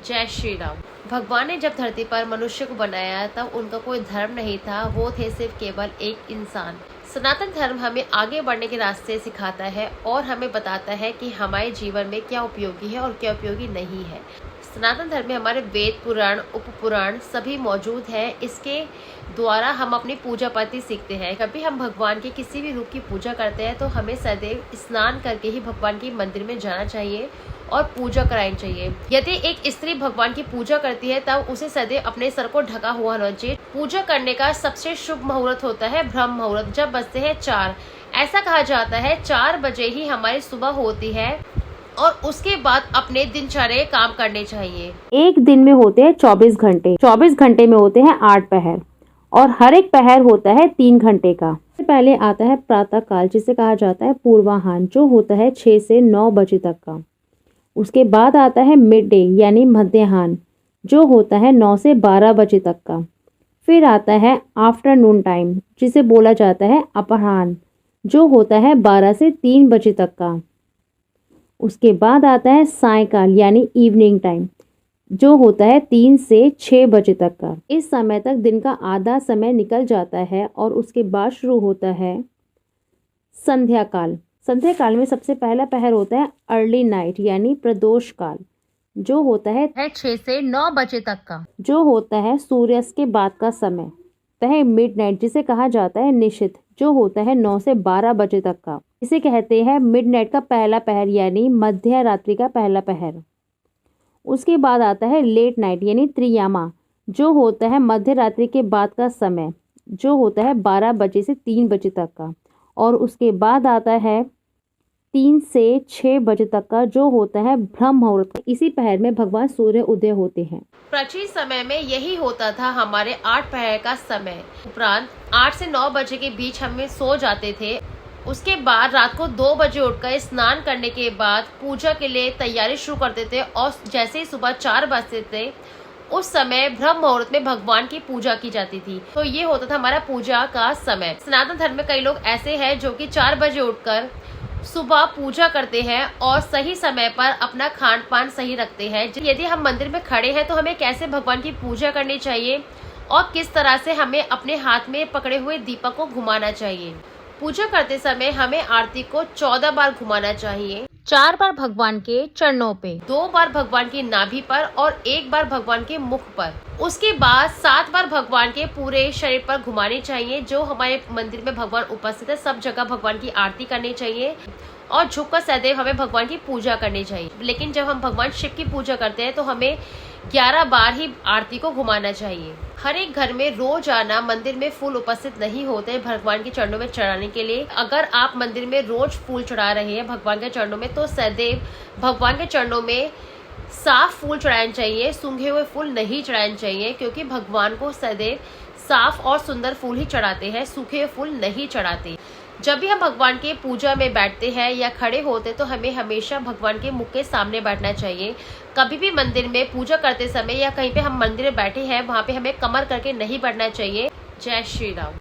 जय श्री राम। भगवान ने जब धरती पर मनुष्य को बनाया तब उनका कोई धर्म नहीं था, वो थे सिर्फ केवल एक इंसान। सनातन धर्म हमें आगे बढ़ने के रास्ते सिखाता है और हमें बताता है कि हमारे जीवन में क्या उपयोगी है और क्या उपयोगी नहीं है। सनातन धर्म में हमारे वेद, पुराण, उपपुराण सभी मौजूद हैं। इसके द्वारा हम अपनी पूजा पाती सीखते हैं। कभी हम भगवान के किसी भी रूप की पूजा करते हैं तो हमें सदैव स्नान करके ही भगवान के मंदिर में जाना चाहिए और पूजा करानी चाहिए। यदि एक स्त्री भगवान की पूजा करती है तब उसे सदैव अपने सर को ढका हुआ होना चाहिए। पूजा करने का सबसे शुभ मुहूर्त होता है ब्रह्म मुहूर्त, जब बजते हैं 4। ऐसा कहा जाता है 4 बजे ही हमारी सुबह होती है और उसके बाद अपने दिनचर्या काम करने चाहिए। एक दिन में होते हैं 24 घंटे, 24 घंटे में होते हैं 8 पहर और हर एक पहर होता है 3 घंटे का। पहले आता है प्रातः काल, जिसे कहा जाता है पूर्वाहान, जो होता है 6 से 9 बजे तक का। उसके बाद आता है मिड डे यानी मध्याह्न, जो होता है 9 से 12 बजे तक का। फिर आता है आफ्टरनून टाइम, जिसे बोला जाता है अपराह्न, जो होता है 12 से 3 बजे तक का। उसके बाद आता है सायंकाल यानी इवनिंग टाइम, जो होता है 3 से 6 बजे तक का। इस समय तक दिन का आधा समय निकल जाता है और उसके बाद शुरू होता है संध्या काल। संध्या काल में सबसे पहला पहर होता है अर्ली नाइट यानी प्रदोष काल, जो होता है 6 से 9 बजे तक का, जो होता है सूर्यास्त के बाद का समय। है मिड नाइट, जिसे कहा जाता है निशित, जो होता है 9 से 12 बजे तक का। इसे कहते हैं मिड नाइट का पहला पहर यानी मध्य रात्रि का पहला पहर। उसके बाद आता है लेट नाइट यानी त्रियामा, जो होता है मध्य रात्रि के बाद का समय, जो होता है 12 बजे से 3 बजे तक का। और उसके बाद आता है 3 से 6 बजे तक का, जो होता है ब्रह्म मुहूर्त। इसी पहर में भगवान सूर्य उदय होते हैं। प्राचीन समय में यही होता था हमारे 8 पहर का समय। उपरांत 8 से 9 बजे के बीच हमें सो जाते थे। उसके बाद रात को 2 बजे उठकर स्नान करने के बाद पूजा के लिए तैयारी शुरू करते थे और जैसे ही सुबह 4 बजते थे उस समय ब्रह्म मुहूर्त में भगवान की पूजा की जाती थी। तो ये होता था हमारा पूजा का समय। सनातन धर्म में कई लोग ऐसे हैं जो कि 4 बजे उठकर सुबह पूजा करते हैं और सही समय पर अपना खान पान सही रखते हैं। यदि हम मंदिर में खड़े हैं तो हमें कैसे भगवान की पूजा करनी चाहिए और किस तरह से हमें अपने हाथ में पकड़े हुए दीपक को घुमाना चाहिए। पूजा करते समय हमें आरती को 14 बार घुमाना चाहिए। 4 बार भगवान के चरणों पे, 2 बार भगवान की नाभि पर और 1 बार भगवान के मुख पर। उसके बाद 7 बार भगवान के पूरे शरीर पर घुमानी चाहिए। जो हमारे मंदिर में भगवान उपस्थित है सब जगह भगवान की आरती करनी चाहिए और झुककर सदैव हमें भगवान की पूजा करनी चाहिए। लेकिन जब हम भगवान शिव की पूजा करते हैं तो हमें 11 बार ही आरती को घुमाना चाहिए। हर एक घर में रोजाना मंदिर में फूल उपस्थित नहीं होते भगवान के चरणों में चढ़ाने के लिए। अगर आप मंदिर में रोज फूल चढ़ा रहे हैं भगवान के चरणों में तो सदैव भगवान के चरणों में साफ फूल चढ़ाने चाहिए, सूंघे हुए फूल नहीं चढ़ाने चाहिए, क्योंकि भगवान को सदैव साफ और सुंदर फूल ही चढ़ाते हैं, सूखे हुए फूल नहीं चढ़ाते। जब भी हम भगवान के पूजा में बैठते हैं या खड़े होते तो हमें हमेशा भगवान के मुख के सामने बैठना चाहिए। कभी भी मंदिर में पूजा करते समय या कहीं पे हम मंदिर में बैठे हैं वहाँ पे हमें कमर करके नहीं बैठना चाहिए। जय श्री राम।